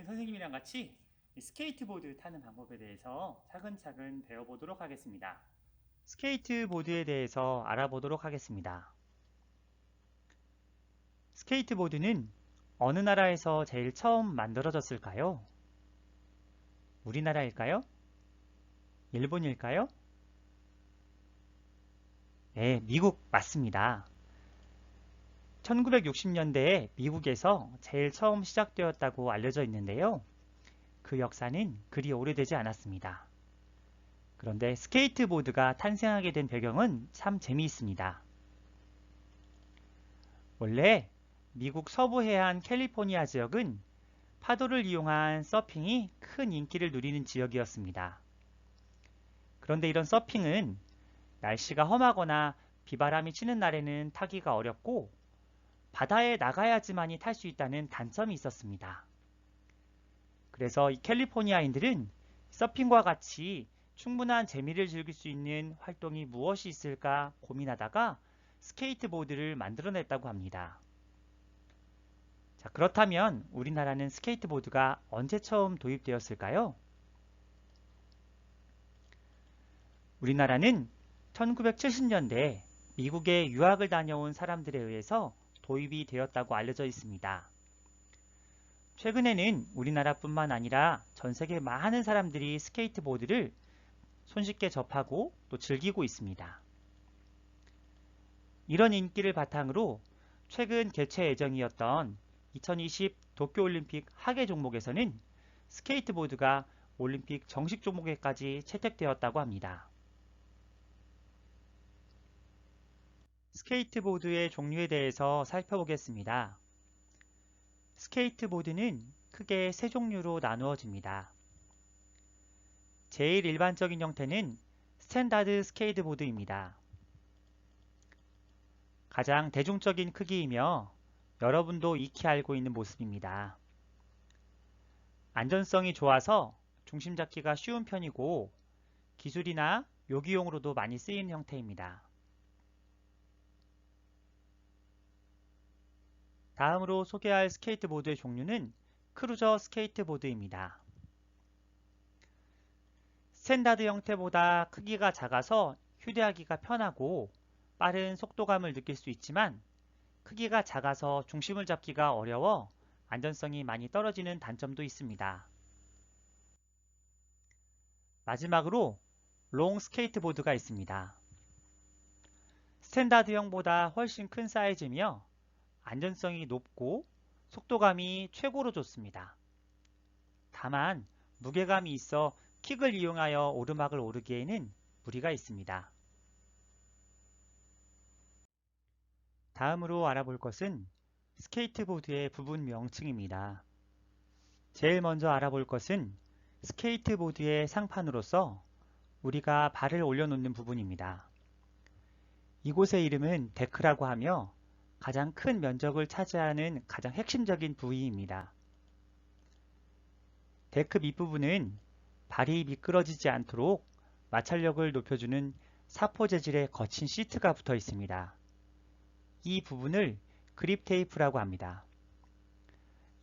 오늘은 선생님이랑 같이 이 스케이트보드 타는 방법에 대해서 차근차근 배워보도록 하겠습니다. 스케이트보드에 대해서 알아보도록 하겠습니다. 스케이트보드는 어느 나라에서 제일 처음 만들어졌을까요? 우리나라일까요? 일본일까요? 네, 미국 맞습니다. 1960년대에 미국에서 제일 처음 시작되었다고 알려져 있는데요. 그 역사는 그리 오래되지 않았습니다. 그런데 스케이트보드가 탄생하게 된 배경은 참 재미있습니다. 원래 미국 서부 해안 캘리포니아 지역은 파도를 이용한 서핑이 큰 인기를 누리는 지역이었습니다. 그런데 이런 서핑은 날씨가 험하거나 비바람이 치는 날에는 타기가 어렵고 바다에 나가야지만이 탈 수 있다는 단점이 있었습니다. 그래서 이 캘리포니아인들은 서핑과 같이 충분한 재미를 즐길 수 있는 활동이 무엇이 있을까 고민하다가 스케이트보드를 만들어냈다고 합니다. 자, 그렇다면 우리나라는 스케이트보드가 언제 처음 도입되었을까요? 우리나라는 1970년대 미국에 유학을 다녀온 사람들에 의해서 도입이 되었다고 알려져 있습니다. 최근에는 우리나라뿐만 아니라 전 세계 많은 사람들이 스케이트보드를 손쉽게 접하고 또 즐기고 있습니다. 이런 인기를 바탕으로 최근 개최 예정이었던 2020 도쿄올림픽 하계 종목에서는 스케이트보드가 올림픽 정식 종목에까지 채택되었다고 합니다. 스케이트보드의 종류에 대해서 살펴보겠습니다. 스케이트보드는 크게 세 종류로 나누어집니다. 제일 일반적인 형태는 스탠다드 스케이트보드입니다. 가장 대중적인 크기이며 여러분도 익히 알고 있는 모습입니다. 안전성이 좋아서 중심 잡기가 쉬운 편이고 기술이나 요기용으로도 많이 쓰이는 형태입니다. 다음으로 소개할 스케이트보드의 종류는 크루저 스케이트보드입니다. 스탠다드 형태보다 크기가 작아서 휴대하기가 편하고 빠른 속도감을 느낄 수 있지만 크기가 작아서 중심을 잡기가 어려워 안전성이 많이 떨어지는 단점도 있습니다. 마지막으로 롱 스케이트보드가 있습니다. 스탠다드형보다 훨씬 큰 사이즈며 안전성이 높고 속도감이 최고로 좋습니다. 다만 무게감이 있어 킥을 이용하여 오르막을 오르기에는 무리가 있습니다. 다음으로 알아볼 것은 스케이트보드의 부분 명칭입니다. 제일 먼저 알아볼 것은 스케이트보드의 상판으로서 우리가 발을 올려놓는 부분입니다. 이곳의 이름은 데크라고 하며 가장 큰 면적을 차지하는 가장 핵심적인 부위입니다. 데크 밑부분은 발이 미끄러지지 않도록 마찰력을 높여주는 사포 재질의 거친 시트가 붙어 있습니다. 이 부분을 그립 테이프라고 합니다.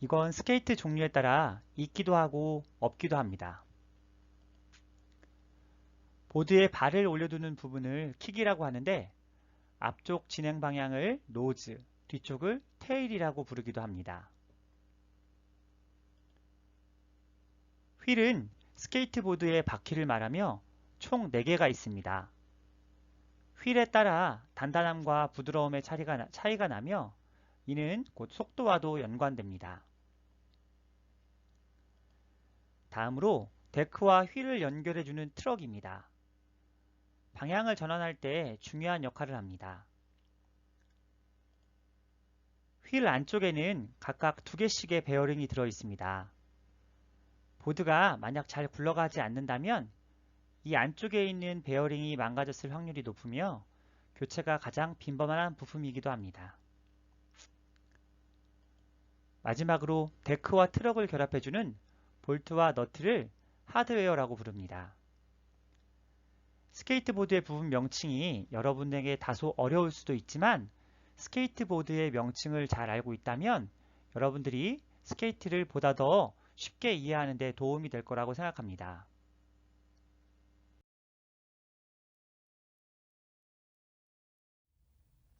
이건 스케이트 종류에 따라 있기도 하고 없기도 합니다. 보드에 발을 올려두는 부분을 킥이라고 하는데 앞쪽 진행 방향을 노즈, 뒤쪽을 테일이라고 부르기도 합니다. 휠은 스케이트보드의 바퀴를 말하며 총 4개가 있습니다. 휠에 따라 단단함과 부드러움의 차이가 나며 이는 곧 속도와도 연관됩니다. 다음으로 데크와 휠을 연결해주는 트럭입니다. 방향을 전환할 때 중요한 역할을 합니다. 휠 안쪽에는 각각 2개씩의 베어링이 들어 있습니다. 보드가 만약 잘 굴러가지 않는다면 이 안쪽에 있는 베어링이 망가졌을 확률이 높으며 교체가 가장 빈번한 부품이기도 합니다. 마지막으로 데크와 트럭을 결합해주는 볼트와 너트를 하드웨어라고 부릅니다. 스케이트보드의 부분 명칭이 여러분에게 다소 어려울 수도 있지만 스케이트보드의 명칭을 잘 알고 있다면 여러분들이 스케이트를 보다 더 쉽게 이해하는 데 도움이 될 거라고 생각합니다.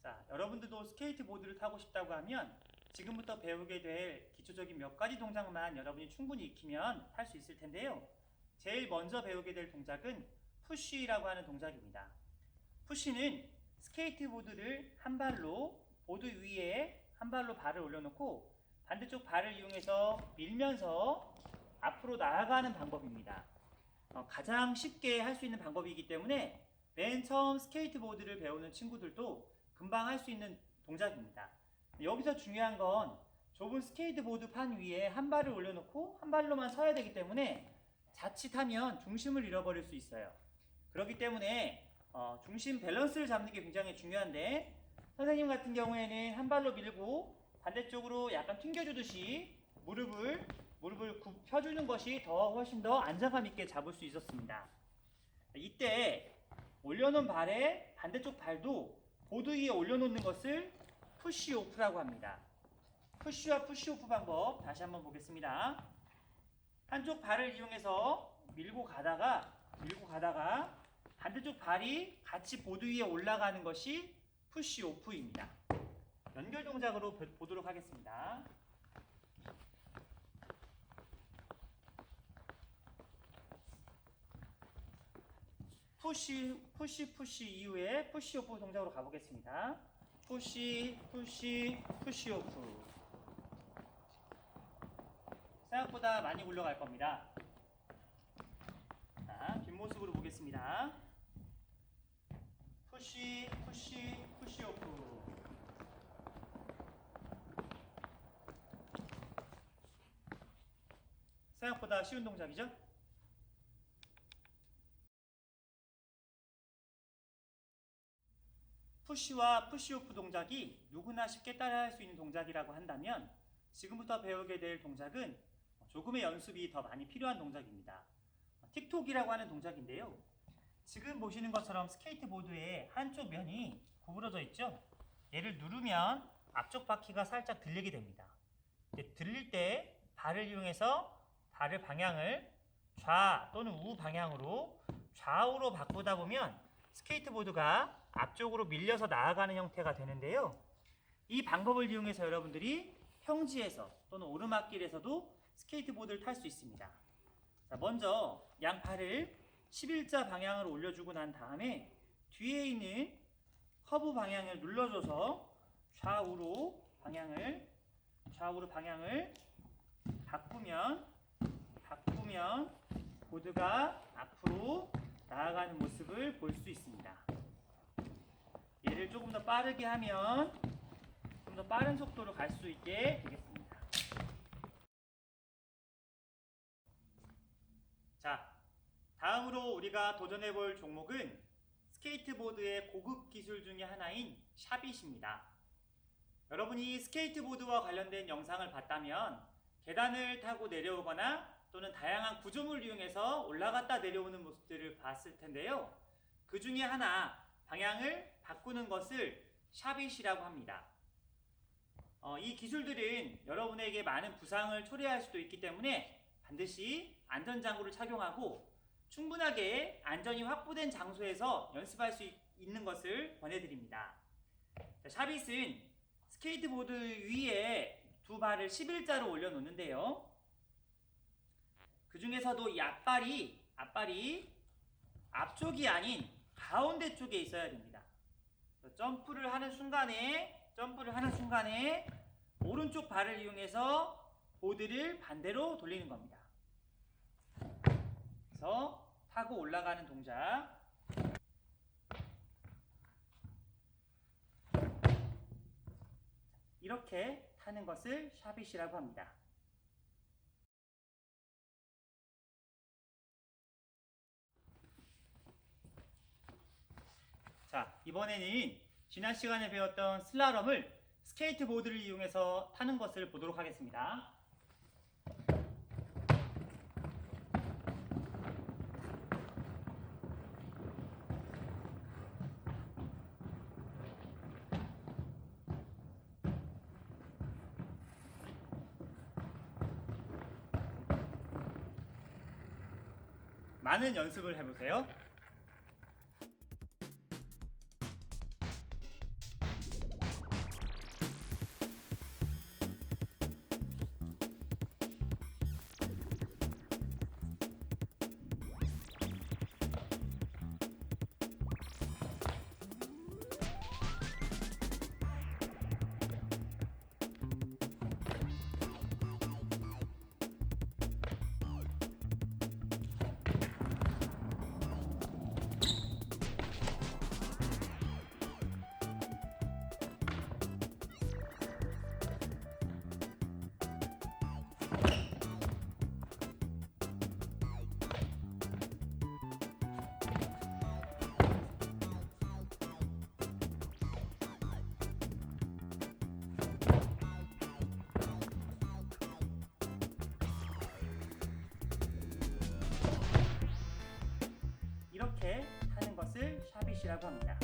자, 여러분들도 스케이트보드를 타고 싶다고 하면 지금부터 배우게 될 기초적인 몇 가지 동작만 여러분이 충분히 익히면 탈 수 있을 텐데요. 제일 먼저 배우게 될 동작은 푸쉬라고 하는 동작입니다. 푸쉬는 스케이트보드를 한 발로 보드 위에 한 발로 발을 올려놓고 반대쪽 발을 이용해서 밀면서 앞으로 나아가는 방법입니다. 가장 쉽게 할 수 있는 방법이기 때문에 맨 처음 스케이트보드를 배우는 친구들도 금방 할 수 있는 동작입니다. 여기서 중요한 건 좁은 스케이트보드 판 위에 한 발을 올려놓고 한 발로만 서야 되기 때문에 자칫하면 중심을 잃어버릴 수 있어요. 그렇기 때문에 중심 밸런스를 잡는 게 굉장히 중요한데, 선생님 같은 경우에는 한 발로 밀고 반대쪽으로 약간 튕겨주듯이 무릎을 펴주는 것이 훨씬 더 안정감 있게 잡을 수 있었습니다. 이때 올려놓은 발에 반대쪽 발도 보드 위에 올려놓는 것을 푸시 오프라고 합니다. 푸시와 푸시 오프 방법 다시 한번 보겠습니다. 한쪽 발을 이용해서 밀고 가다가 반대쪽 발이 같이 보드 위에 올라가는 것이 푸시 오프입니다. 연결 동작으로 보도록 하겠습니다. 푸시 이후에 푸시 오프 동작으로 가보겠습니다. 푸시 오프. 생각보다 많이 굴러갈 겁니다. 자, 뒷모습으로 보겠습니다. 푸시 오프. 생각보다 쉬운 동작이죠? 푸시와 푸시오프 동작이 누구나 쉽게 따라할 수 있는 동작이라고 한다면 지금부터 배우게 될 동작은 조금의 연습이 더 많이 필요한 동작입니다. 틱톡이라고 하는 동작인데요. 지금 보시는 것처럼 스케이트보드의 한쪽 면이 구부러져 있죠? 얘를 누르면 앞쪽 바퀴가 살짝 들리게 됩니다. 들릴 때 발을 이용해서 발을 방향을 좌 또는 우 방향으로 좌우로 바꾸다 보면 스케이트보드가 앞쪽으로 밀려서 나아가는 형태가 되는데요. 이 방법을 이용해서 여러분들이 평지에서 또는 오르막길에서도 스케이트보드를 탈 수 있습니다. 자, 먼저 양팔을 11자 방향으로 올려주고 난 다음에 뒤에 있는 커브 방향을 눌러줘서 좌우로 방향을 바꾸면 보드가 앞으로 나아가는 모습을 볼 수 있습니다. 얘를 조금 더 빠르게 하면 좀 더 빠른 속도로 갈 수 있게 되겠습니다. 자, 다음으로 우리가 도전해 볼 종목은 스케이트보드의 고급 기술 중에 하나인 샤빗입니다. 여러분이 스케이트보드와 관련된 영상을 봤다면 계단을 타고 내려오거나 또는 다양한 구조물을 이용해서 올라갔다 내려오는 모습들을 봤을 텐데요. 그 중에 하나 방향을 바꾸는 것을 샤빗이라고 합니다. 이 기술들은 여러분에게 많은 부상을 초래할 수도 있기 때문에 반드시 안전장구를 착용하고 충분하게 안전이 확보된 장소에서 연습할 수 있는 것을 권해드립니다. 샤빗은 스케이트보드 위에 두 발을 11자로 올려놓는데요. 그 중에서도 이 앞발이 앞쪽이 아닌 가운데 쪽에 있어야 됩니다. 점프를 하는 순간에 오른쪽 발을 이용해서 보드를 반대로 돌리는 겁니다. 그래서 타고 올라가는 동작. 이렇게 타는 것을 샤빗이라고 합니다. 자, 이번에는 지난 시간에 배웠던 슬라럼을 스케이트보드를 이용해서 타는 것을 보도록 하겠습니다. 많은 연습을 해보세요. 이렇게 하는 것을 샤빗이라고 합니다.